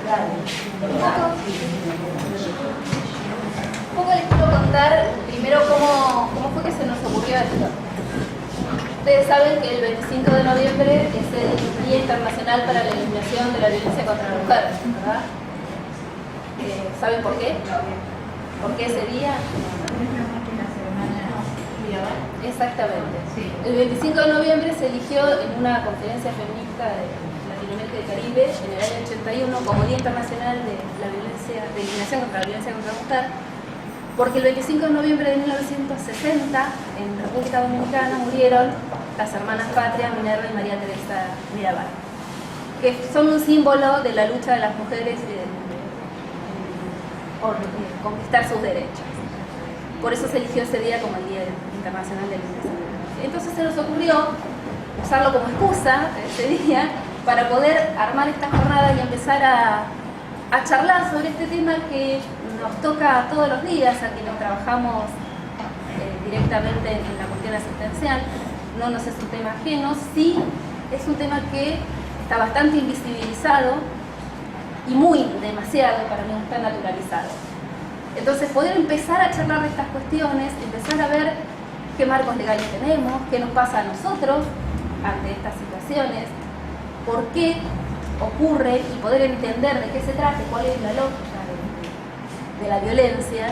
Un poco les quiero contar primero cómo fue que se nos ocurrió esto. Ustedes saben que el 25 de noviembre es el Día Internacional para la Eliminación de la Violencia contra la Mujer, ¿verdad? ¿Saben por qué? ¿Por qué ese día? Exactamente. El 25 de noviembre se eligió en una conferencia feminista de Latinoamérica y Caribe en el año 81 como Día Internacional de la Eliminación contra la Violencia contra la Mujer, porque el 25 de noviembre de 1960 en República Dominicana murieron las hermanas Patria, Minerva y María Teresa Mirabal, que son un símbolo de la lucha de las mujeres por conquistar sus derechos. Por eso se eligió ese día como el Día Internacional de la Eliminación. Entonces se nos ocurrió usarlo como excusa, ese día, para poder armar esta jornada y empezar a charlar sobre este tema que nos toca todos los días a quienes trabajamos directamente en la cuestión asistencial. No nos es un tema ajeno, sí es un tema que está bastante invisibilizado y demasiado, para mí, está naturalizado. Entonces, poder empezar a charlar de estas cuestiones, empezar a ver qué marcos legales tenemos, qué nos pasa a nosotros ante estas situaciones, por qué ocurre y poder entender de qué se trata, cuál es la lógica de la violencia,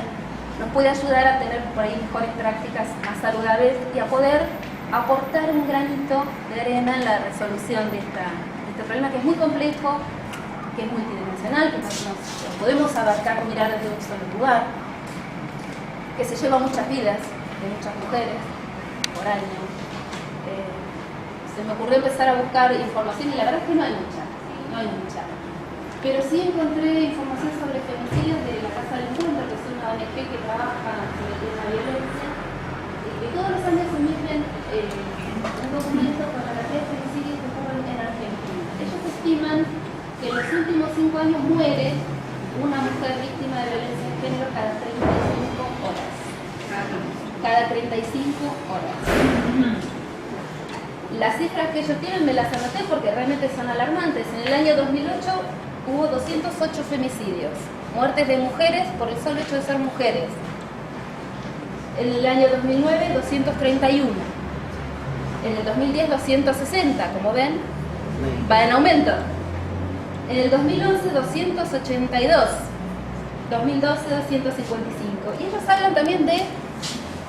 nos puede ayudar a tener por ahí mejores prácticas más saludables y a poder aportar un granito de arena en la resolución de este problema que es muy complejo, que es multidimensional, que no podemos abarcar o mirar desde un solo lugar, que se lleva muchas vidas de muchas mujeres por año. Se me ocurrió empezar a buscar información y la verdad es que no hay mucha. Pero sí encontré información sobre femicidios de la Casa del Encuentro, que es una ONG que trabaja sobre el tema de violencia, y que todos los años emiten un documento con la cantidad de femicidios que ocurren en Argentina. Ellos estiman que en los últimos 5 años muere una mujer víctima de violencia de género cada 35 horas. Cada 35 horas. Las cifras que ellos tienen me las anoté porque realmente son alarmantes. En el año 2008 hubo 208 femicidios, muertes de mujeres por el solo hecho de ser mujeres. En el año 2009, 231. En el 2010, 260, como ven, va en aumento. En el 2011, 282. 2012, 255. Y ellos hablan también de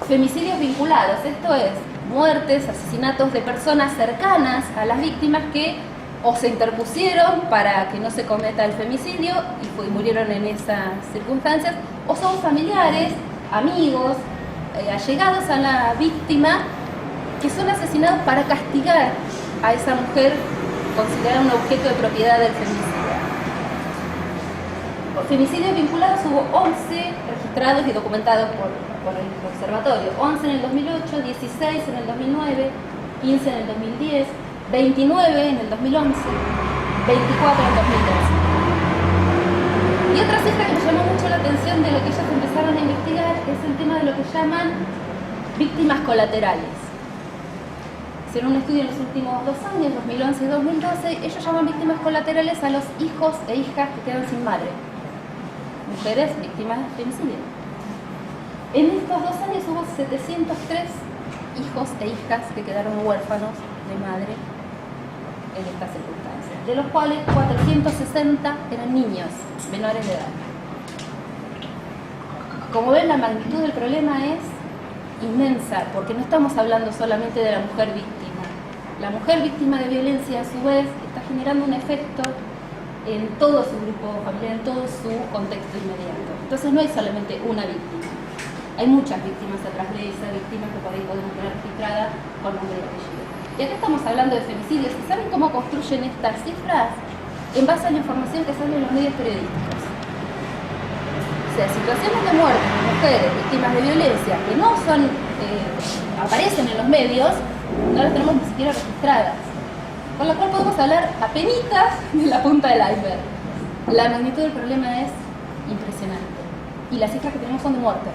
femicidios vinculados, esto es, muertes, asesinatos de personas cercanas a las víctimas que o se interpusieron para que no se cometa el femicidio y murieron en esas circunstancias, o son familiares, amigos, allegados a la víctima que son asesinados para castigar a esa mujer considerada un objeto de propiedad del femicidio. Por femicidios vinculados hubo 11 registrados y documentados por el observatorio, 11 en el 2008, 16 en el 2009, 15 en el 2010, 29 en el 2011, 24 en el 2013. Y otra cifra que me llamó mucho la atención de lo que ellos empezaron a investigar es el tema de lo que llaman víctimas colaterales. Hicieron un estudio en los últimos 2 años, 2011 y 2012, ellos llaman víctimas colaterales a los hijos e hijas que quedan sin madre. Mujeres víctimas de femicidio. En estos 2 años hubo 703 hijos e hijas que quedaron huérfanos de madre en estas circunstancias, de los cuales 460 eran niños menores de edad. Como ven, la magnitud del problema es inmensa, porque no estamos hablando solamente de la mujer víctima. La mujer víctima de violencia, a su vez, está generando un efecto en todo su grupo familiar, en todo su contexto inmediato. Entonces no hay solamente una víctima, hay muchas víctimas atrás de esa víctima que por ahí podemos tener registrada con nombre y apellido. Y acá estamos hablando de femicidios. ¿Y saben cómo construyen estas cifras? En base a la información que sale en los medios periodísticos. O sea, situaciones de muerte de mujeres víctimas de violencia que no son, aparecen en los medios, no las tenemos ni siquiera registradas. Con lo cual podemos hablar apenitas de la punta del iceberg. La magnitud del problema es impresionante. Y las cifras que tenemos son de muertes.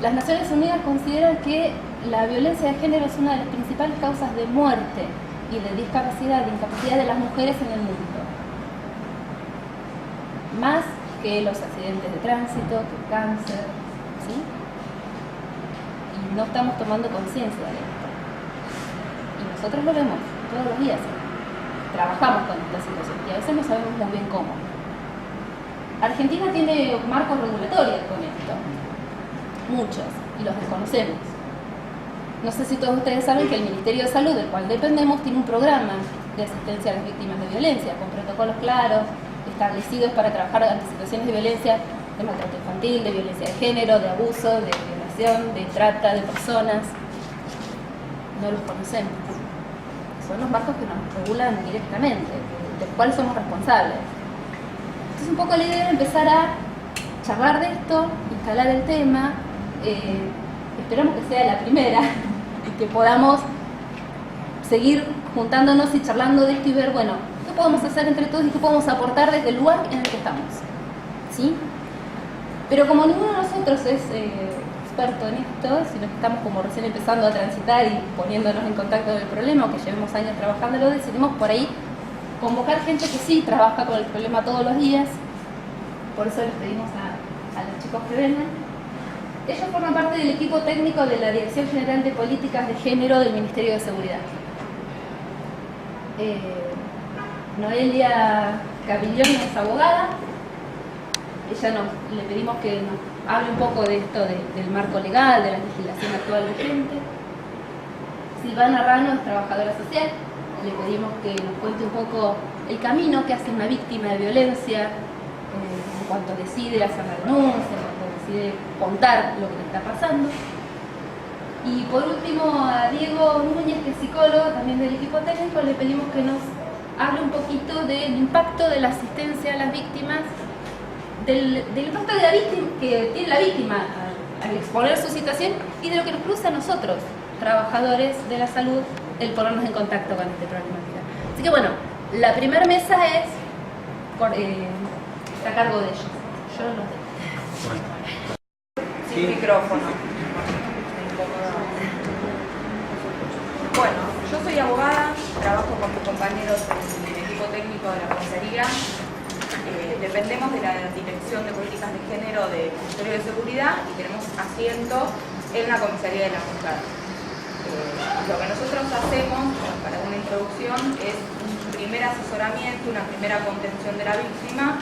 Las Naciones Unidas consideran que la violencia de género es una de las principales causas de muerte y de discapacidad, de incapacidad de las mujeres en el mundo. más que los accidentes de tránsito, que el cáncer, ¿sí? Y no estamos tomando conciencia de esto. Y nosotros lo vemos todos los días. Trabajamos con esta situación y a veces no sabemos muy bien cómo. Argentina tiene marcos regulatorios con esto, muchos, y los desconocemos. No sé si todos ustedes saben que el Ministerio de Salud, del cual dependemos, tiene un programa de asistencia a las víctimas de violencia, con protocolos claros, establecidos para trabajar ante situaciones de violencia, de maltrato infantil, de violencia de género, de abuso, de violación, de trata de personas. No los conocemos. Son los marcos que nos regulan directamente, de los cuales somos responsables. Entonces un poco la idea era empezar a charlar de esto, instalar el tema, esperamos que sea la primera y que podamos seguir juntándonos y charlando de esto y ver, bueno, qué podemos hacer entre todos y qué podemos aportar desde el lugar en el que estamos, ¿sí? Pero como ninguno de nosotros es experto en esto, sino que estamos como recién empezando a transitar y poniéndonos en contacto con el problema, o que llevemos años trabajándolo, decidimos por ahí convocar gente que sí trabaja con el problema todos los días. Por eso les pedimos a los chicos que vengan. Ellos forman parte del equipo técnico de la Dirección General de Políticas de Género del Ministerio de Seguridad. Noelia Cavillón es abogada. Le pedimos que nos hable un poco de esto del marco legal, de la legislación actual vigente. Silvana Rano es trabajadora social. Le pedimos que nos cuente un poco el camino que hace una víctima de violencia en cuanto decide hacer la denuncia, en cuanto decide contar lo que le está pasando. Y por último a Diego Núñez, que es psicólogo también del equipo técnico, le pedimos que nos hable un poquito del impacto de la asistencia a las víctimas, del impacto de la víctima, que tiene la víctima al exponer su situación, y de lo que nos produce a nosotros, trabajadores de la salud, el ponernos en contacto con esta problemática. Así que bueno, la primera mesa está a cargo de ellos. Yo los dejo. Sin micrófono. Bueno, yo soy abogada, trabajo con mis compañeros en el equipo técnico de la comisaría. Dependemos de la Dirección de Políticas de Género del Ministerio de Seguridad y tenemos asiento en la comisaría de la mujer. Lo que nosotros hacemos, para una introducción, es un primer asesoramiento, una primera contención de la víctima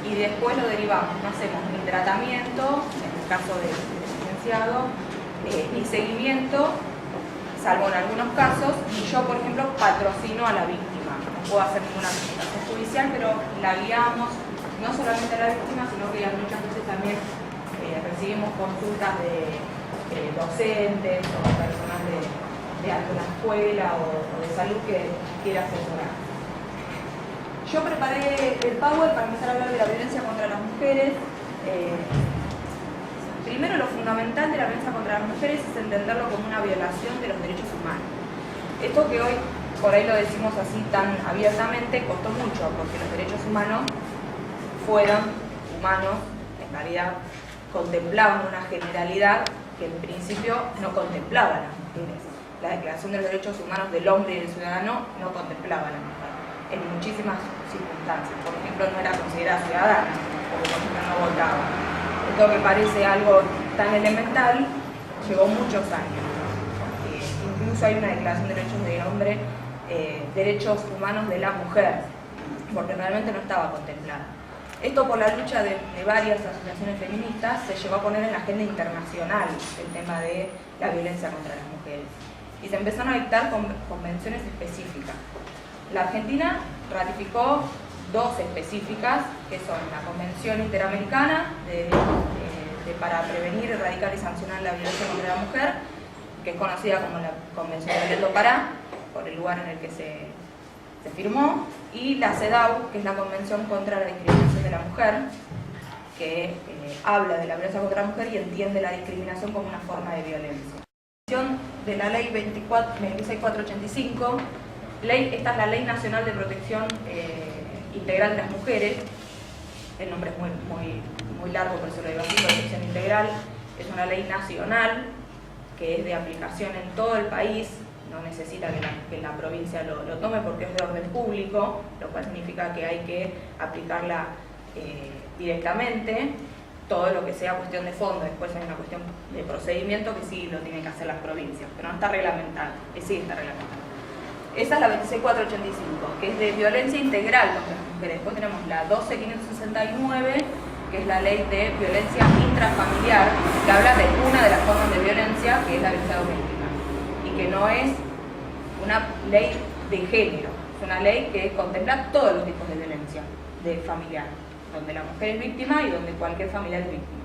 y después lo derivamos. No hacemos ni tratamiento, en el caso del licenciado, ni seguimiento, salvo en algunos casos, y yo, por ejemplo, patrocino a la víctima. No puedo hacer ninguna presentación judicial, pero la guiamos no solamente a la víctima, sino que muchas veces también recibimos consultas de docentes o personal de alguna escuela o de salud que quiera asesorar. Yo preparé el PowerPoint para empezar a hablar de la violencia contra las mujeres. Primero, lo fundamental de la violencia contra las mujeres es entenderlo como una violación de los derechos humanos. Esto que hoy por ahí lo decimos así tan abiertamente costó mucho, porque los derechos humanos fueron humanos, en realidad contemplaban una generalidad que en principio no contemplaba a las mujeres. La Declaración de los Derechos Humanos del Hombre y del Ciudadano no contemplaba a la mujer en muchísimas circunstancias. Por ejemplo, no era considerada ciudadana, porque por ejemplo no votaba. Esto que parece algo tan elemental llevó muchos años. Incluso hay una Declaración de Derechos del Hombre, Derechos Humanos de la Mujer, porque realmente no estaba contemplada. Esto, por la lucha de varias asociaciones feministas, se llevó a poner en la agenda internacional el tema de la violencia contra las mujeres. Y se empezaron a dictar convenciones específicas. La Argentina ratificó dos específicas, que son la Convención Interamericana para prevenir, erradicar y sancionar la violencia contra la mujer, que es conocida como la Convención de Belén do Pará, por el lugar en el que se firmó, y la CEDAW, que es la Convención contra la Discriminación de la Mujer, que habla de la violencia contra la mujer y entiende la discriminación como una forma de violencia. De la Ley 26485, esta es la Ley Nacional de Protección Integral de las Mujeres. El nombre es muy largo, por eso lo digo así, Protección Integral. Es una ley nacional que es de aplicación en todo el país. No necesita que la provincia lo tome porque es de orden público, lo cual significa que hay que aplicarla directamente. Todo lo que sea cuestión de fondo, después hay una cuestión de procedimiento que sí lo tienen que hacer las provincias, pero no está reglamentado, sí está reglamentado. Esa es la 26585, que es de violencia integral contra las mujeres. Después tenemos la 12569, que es la ley de violencia intrafamiliar, que habla de una de las formas de violencia, que es la violencia doméstica, y que no es una ley de género, es una ley que contempla todos los tipos de violencia familiar, donde la mujer es víctima y donde cualquier familiar es víctima,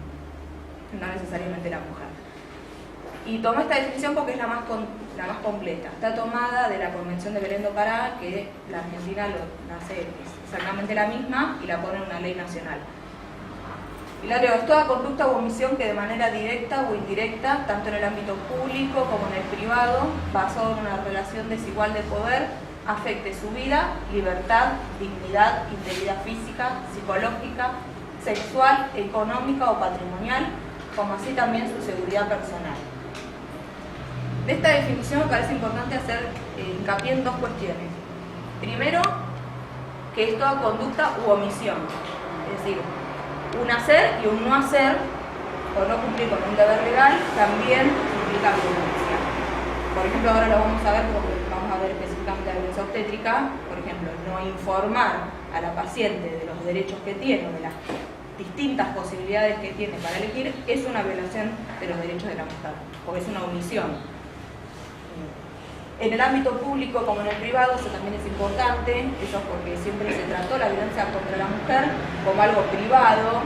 no necesariamente la mujer. Y tomo esta definición porque es la más completa. Está tomada de la Convención de Belén do Pará, que la Argentina hace exactamente la misma y la pone en una ley nacional. Y la leo: es toda conducta u omisión que de manera directa o indirecta, tanto en el ámbito público como en el privado, basado en una relación desigual de poder, afecte su vida, libertad, dignidad, integridad física, psicológica, sexual, económica o patrimonial, como así también su seguridad personal. De esta definición me parece importante hacer hincapié en dos cuestiones. Primero, que es toda conducta u omisión, es decir, un hacer y un no hacer, o no cumplir con un deber legal, también implica violencia. Por ejemplo, ahora lo vamos a ver porque vamos a ver específicamente la violencia obstétrica. Por ejemplo, no informar a la paciente de los derechos que tiene, de las distintas posibilidades que tiene para elegir, es una violación de los derechos de la mujer, porque es una omisión. En el ámbito público como en el privado, eso también es importante, eso es porque siempre se trató la violencia contra la mujer como algo privado,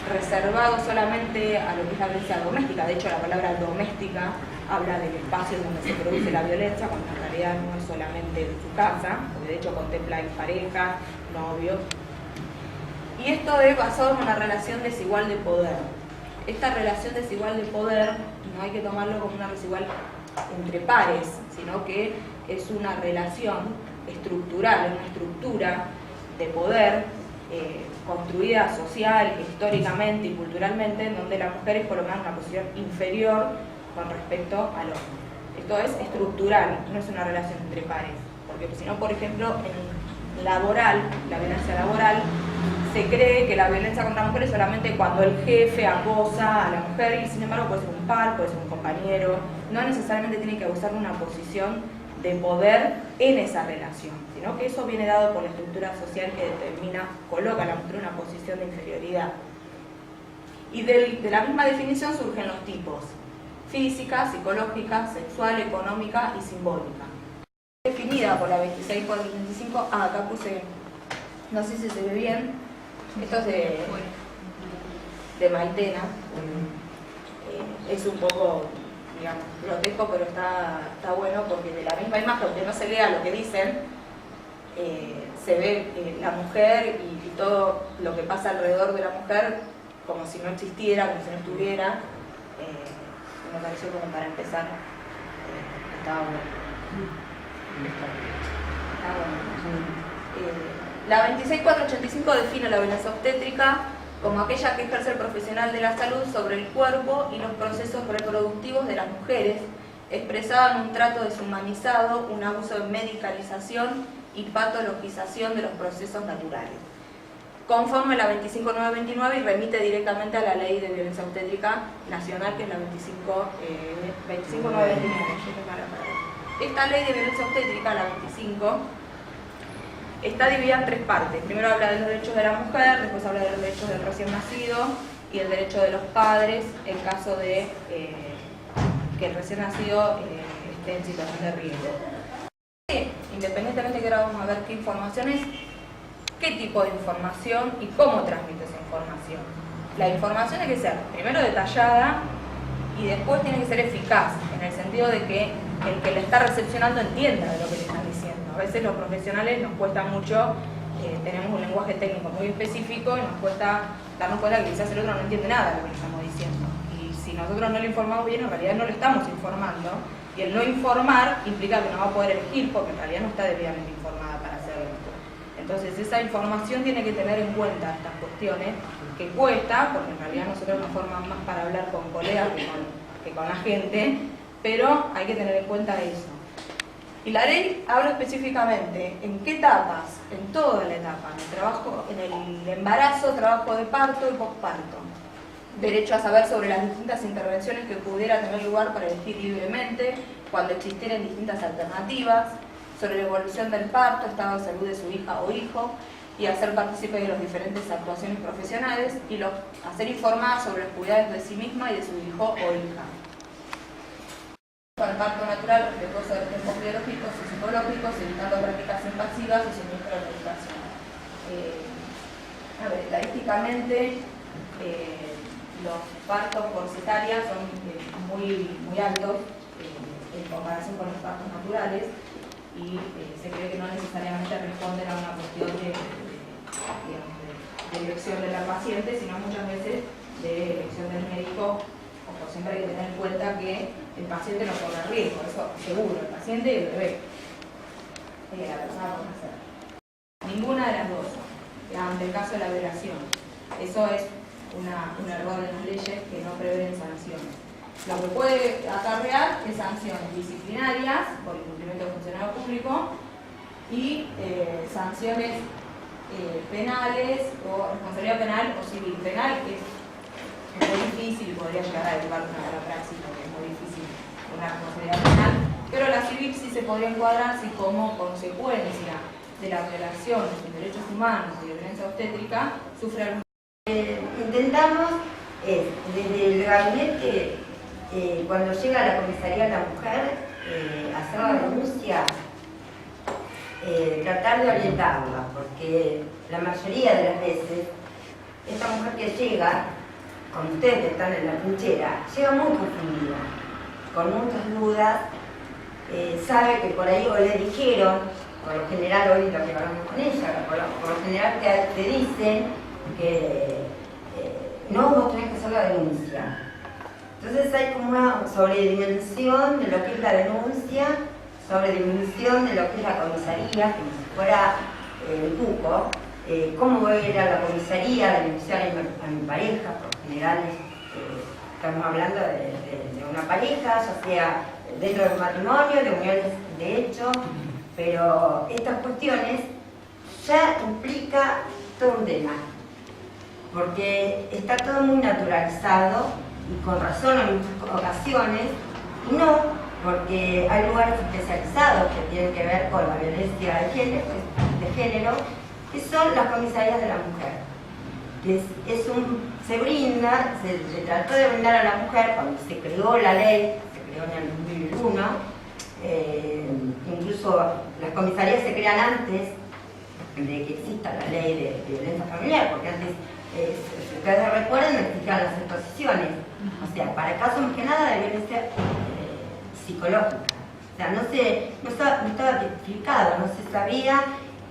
reservado solamente a lo que es la violencia doméstica. De hecho, la palabra doméstica habla del espacio donde se produce la violencia, cuando en realidad no es solamente en su casa, porque de hecho contempla en pareja, novios. Y esto es basado en una relación desigual de poder. Esta relación desigual de poder no hay que tomarlo como una desigual entre pares, sino que es una relación estructural, una estructura de poder construida social, históricamente y culturalmente, en donde la mujer es colocada en una posición inferior con respecto al hombre. Esto es estructural, no es una relación entre pares, porque si no, por ejemplo, en laboral, la violencia laboral, se cree que la violencia contra la mujer es solamente cuando el jefe acosa a la mujer, y sin embargo puede ser un par, puede ser un compañero, no necesariamente tiene que abusar de una posición de poder en esa relación, sino que eso viene dado por la estructura social que coloca a la mujer en una posición de inferioridad. Y de la misma definición surgen los tipos: física, psicológica, sexual, económica y simbólica. Definida por la 26485, acá puse, no sé si se ve bien, esto es de Maitena, es un poco, digamos, grotesco, pero está bueno porque de la misma imagen, aunque no se lea lo que dicen, se ve la mujer y todo lo que pasa alrededor de la mujer como si no existiera, como si no estuviera. Me pareció como para empezar, estaba bueno. Está bueno. La 26485 define la violencia obstétrica como aquella que ejerce el profesional de la salud sobre el cuerpo y los procesos reproductivos de las mujeres, expresada en un trato deshumanizado, un abuso de medicalización y patologización de los procesos naturales. Conforme a la 25929 y remite directamente a la Ley de Violencia Obstétrica Nacional, que es la 25929. Esta Ley de Violencia Obstétrica, la 25, está dividida en tres partes. Primero habla de los derechos de la mujer, después habla de los derechos del recién nacido y el derecho de los padres en caso de que el recién nacido esté en situación de riesgo. Independientemente que ahora vamos a ver qué información es, qué tipo de información y cómo transmite esa información. La información tiene que ser primero detallada y después tiene que ser eficaz, en el sentido de que el que le está recepcionando entienda de lo que le están diciendo. A veces los profesionales nos cuesta mucho, tenemos un lenguaje técnico muy específico y nos cuesta darnos cuenta que quizás el otro no entiende nada de lo que le estamos diciendo. Y si nosotros no le informamos bien, en realidad no le estamos informando. Y el no informar implica que no va a poder elegir porque en realidad no está debidamente informada para hacer esto. Entonces esa información tiene que tener en cuenta estas cuestiones que cuesta, porque en realidad nosotros nos formamos más para hablar con colegas que con la gente, pero hay que tener en cuenta eso. Y la ley habla específicamente en qué etapas en toda la etapa, en el trabajo, en el embarazo, trabajo de parto y posparto. Derecho a saber sobre las distintas intervenciones que pudiera tener lugar para elegir libremente, cuando existieran distintas alternativas, sobre la evolución del parto, estado de salud de su hija o hijo, y hacer partícipe de las diferentes actuaciones profesionales, y hacer informar sobre los cuidados de sí misma y de su hijo o hija. Para el parto natural, respetuoso de los tiempos biológicos y psicológicos, evitando prácticas invasivas y suministro de medicación. Estadísticamente, los partos por cesárea son muy altos en comparación con los partos naturales, y se cree que no necesariamente responden a una cuestión de elección de la paciente, sino muchas veces de elección del médico. Como siempre hay que tener en cuenta que el paciente no corre riesgo, eso seguro, el paciente y el bebé, la persona con nacer. Ninguna de las dos, ante el caso de la violación. Eso es un error en las leyes que no prevén sanciones. Lo que puede acarrear es sanciones disciplinarias por incumplimiento de funcionario público y sanciones penales o responsabilidad penal o civil. Penal es muy difícil, podría llegar a derivar una mala praxis porque es muy difícil una responsabilidad penal, pero la civil sí se podría encuadrar si como consecuencia de la violación de sus derechos humanos y de violencia obstétrica sufre algún... Intentamos desde el gabinete, cuando llega a la comisaría la mujer, hacer la denuncia, tratar de orientarla, porque la mayoría de las veces esta mujer que llega, con ustedes que están en la trinchera, llega muy confundida, con muchas dudas, sabe que por ahí o le dijeron, por lo general hoy lo que hablamos con ella, por lo general te dicen que no, vos tenés que hacer la denuncia. Entonces hay como una sobredimensión de lo que es la denuncia, sobredimensión de lo que es la comisaría, como si fuera el cuco. ¿Cómo voy a ir a la comisaría a denunciar a mi pareja? Por lo general estamos hablando de una pareja, ya sea dentro de un matrimonio, de uniones de hecho, pero estas cuestiones ya implica todo un tema, porque está todo muy naturalizado y con razón en muchas ocasiones, y no, porque hay lugares especializados que tienen que ver con la violencia de género, que son las comisarías de la mujer. Se brinda, se trató de brindar a la mujer cuando se creó la ley, se creó en el 2001, incluso las comisarías se crean antes de que exista la ley de violencia familiar, porque antes, si ustedes recuerdan, existían las exposiciones, o sea, para casos más que nada de violencia psicológica. O sea, no estaba tipificado, no se sabía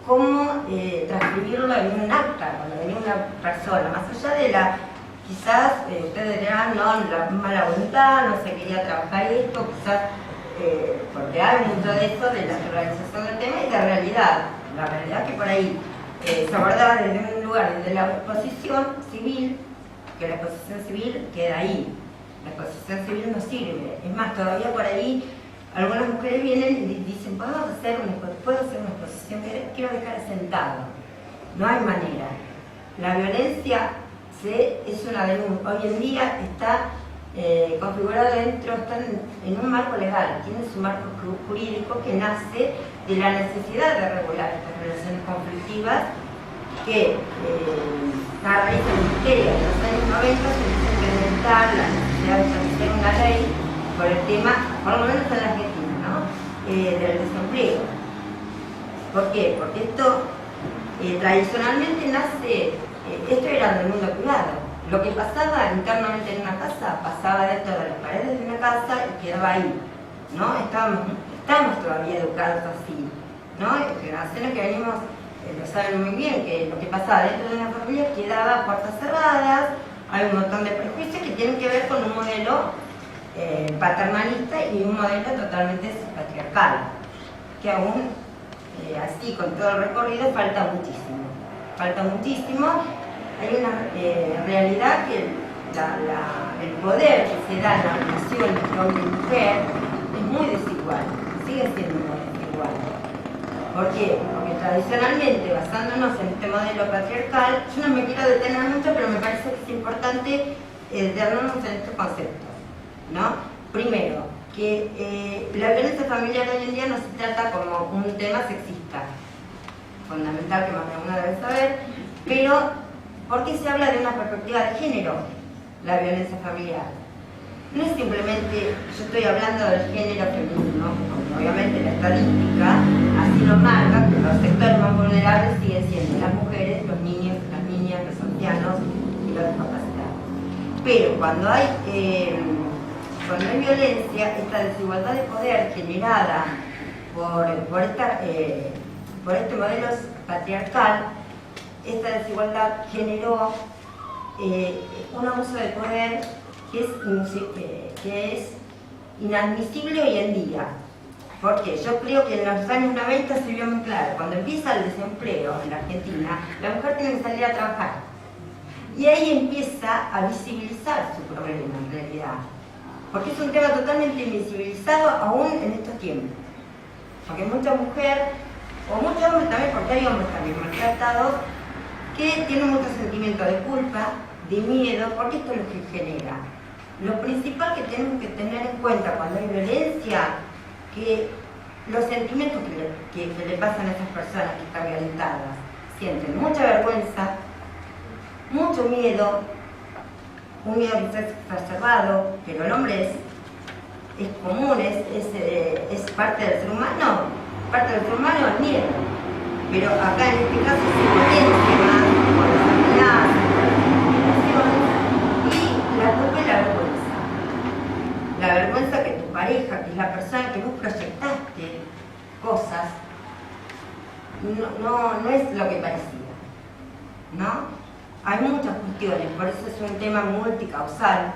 cómo transcribirlo en un acta cuando venía una persona, más allá de quizás ustedes dirán, no, la mala voluntad, no se quería trabajar esto, quizás porque hay mucho de eso, de la naturalización del tema y de realidad. La realidad es que por ahí se abordaba desde un lugar, desde la exposición civil, que la exposición civil queda ahí. La exposición civil no sirve. Es más, todavía por ahí algunas mujeres vienen y dicen, ¿puedo hacer una exposición? Quiero dejar sentado. No hay manera. La violencia es una denuncia. Hoy en día está configurado está en un marco legal, tiene su marco jurídico que nace de la necesidad de regular estas relaciones conflictivas que a raíz del ministerio de los años 90 se empieza a implementar la necesidad de establecer una ley por el tema, por lo menos en la Argentina, ¿no? Del desempleo. ¿Por qué? Porque esto tradicionalmente nace, esto era del mundo privado. Lo que pasaba internamente en una casa, pasaba dentro de las paredes de una casa y quedaba ahí, ¿no? Estamos todavía educados así, ¿no? Generaciones que venimos, lo saben muy bien, que lo que pasaba dentro de una familia quedaba a puertas cerradas, hay un montón de prejuicios que tienen que ver con un modelo paternalista y un modelo totalmente patriarcal, que aún, así con todo el recorrido, falta muchísimo. Falta muchísimo. Hay una realidad que el poder que se da en la relación entre hombre y mujer es muy desigual, sigue siendo muy desigual. ¿Por qué? Porque tradicionalmente, basándonos en este modelo patriarcal, yo no me quiero detener mucho, pero me parece que es importante detenernos en estos conceptos, ¿no? Primero, que la violencia familiar hoy en día no se trata como un tema sexista, fundamental que más de uno debe saber, pero ¿por qué se habla de una perspectiva de género la violencia familiar? No es simplemente, yo estoy hablando del género femenino, porque obviamente la estadística así lo marca, que los sectores más vulnerables siguen siendo las mujeres, los niños, las niñas, los ancianos y los discapacitados. Pero cuando hay violencia, esta desigualdad de poder generada por este modelo patriarcal, esta desigualdad generó un abuso de poder que es inadmisible hoy en día. Porque yo creo que en los años 90 se vio muy claro, cuando empieza el desempleo en la Argentina, la mujer tiene que salir a trabajar. Y ahí empieza a visibilizar su problema en realidad. Porque es un tema totalmente invisibilizado aún en estos tiempos. Porque mucha mujer, o muchos hombres también, porque hay hombres también maltratados, que tienen mucho sentimiento de culpa, de miedo, porque esto es lo que genera. Lo principal que tenemos que tener en cuenta cuando hay violencia, que los sentimientos que le pasan a esas personas que están violentadas, sienten mucha vergüenza, mucho miedo, un miedo quizás exacerbado, pero el hombre es común, es parte del ser humano, el miedo. Pero acá en este caso se potencia más con las amenazas, con las intimidaciones, y la culpa es la vergüenza. La vergüenza que tu pareja, que es la persona que vos proyectaste cosas, no es lo que parecía, ¿no? Hay muchas cuestiones, por eso es un tema multicausal,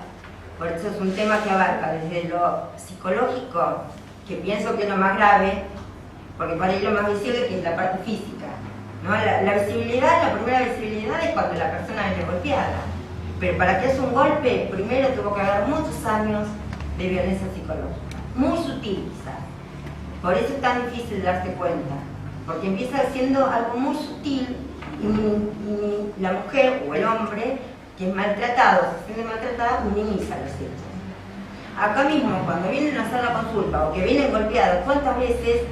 por eso es un tema que abarca desde lo psicológico, que pienso que es lo más grave, porque para ahí lo más visible que es la parte física, ¿no? La visibilidad, la primera visibilidad es cuando la persona viene golpeada, pero para que haya un golpe, primero tuvo que haber muchos años de violencia psicológica, muy sutil quizás. Por eso es tan difícil darse cuenta, porque empieza siendo algo muy sutil y la mujer o el hombre que es maltratado, se siente maltratado, minimiza los hechos. Acá mismo, cuando vienen a hacer la consulta o que vienen golpeados, ¿cuántas veces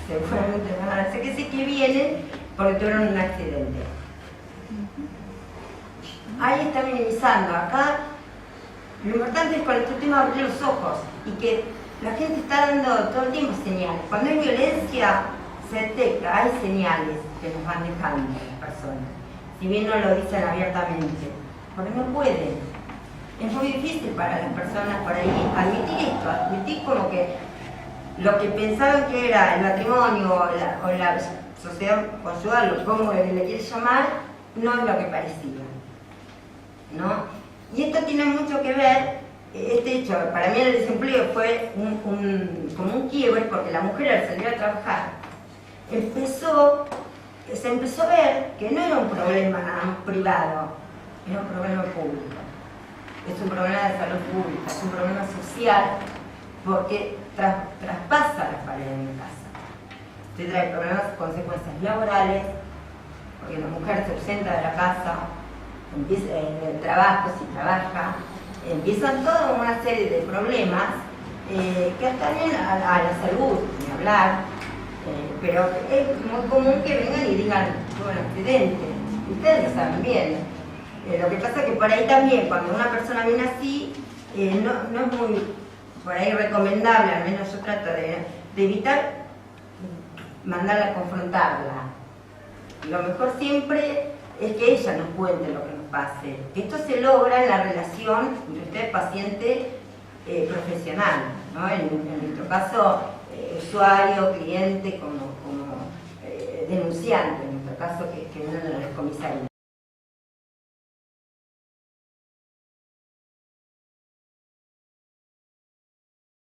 seguramente van a decir que sí que vienen porque tuvieron un accidente? Ahí está minimizando. Acá lo importante es con este tema abrir los ojos y que la gente está dando todo el tiempo señales. Cuando hay violencia se detecta, hay señales que nos van dejando las personas, si bien no lo dicen abiertamente, porque no pueden. Es muy difícil para las personas por ahí admitir como que lo que pensaban que era el matrimonio o la sociedad conyugal, o como le quiere llamar, no es lo que parecía, ¿no? Y esto tiene mucho que ver, este hecho, para mí el desempleo fue como un quiebre, porque la mujer al salir a trabajar se empezó a ver que no era un problema privado, era un problema público. Es un problema de salud pública, es un problema social, porque traspasa las paredes de la casa. Te trae problemas, consecuencias laborales, porque la mujer se ausenta de la casa, empieza el trabajo, si trabaja, empiezan toda una serie de problemas que hasta bien a la salud, ni hablar, pero es muy común que vengan y digan, tuve un accidente. Ustedes lo saben bien. Lo que pasa es que por ahí también, cuando una persona viene así, no es muy por ahí recomendable, al menos yo trato de evitar mandarla a confrontarla. Lo mejor siempre es que ella nos cuente lo que nos pase. Esto se logra en la relación entre usted paciente profesional, ¿no? En nuestro caso, usuario, cliente, como denunciante, en nuestro caso que vienen a la comisaría.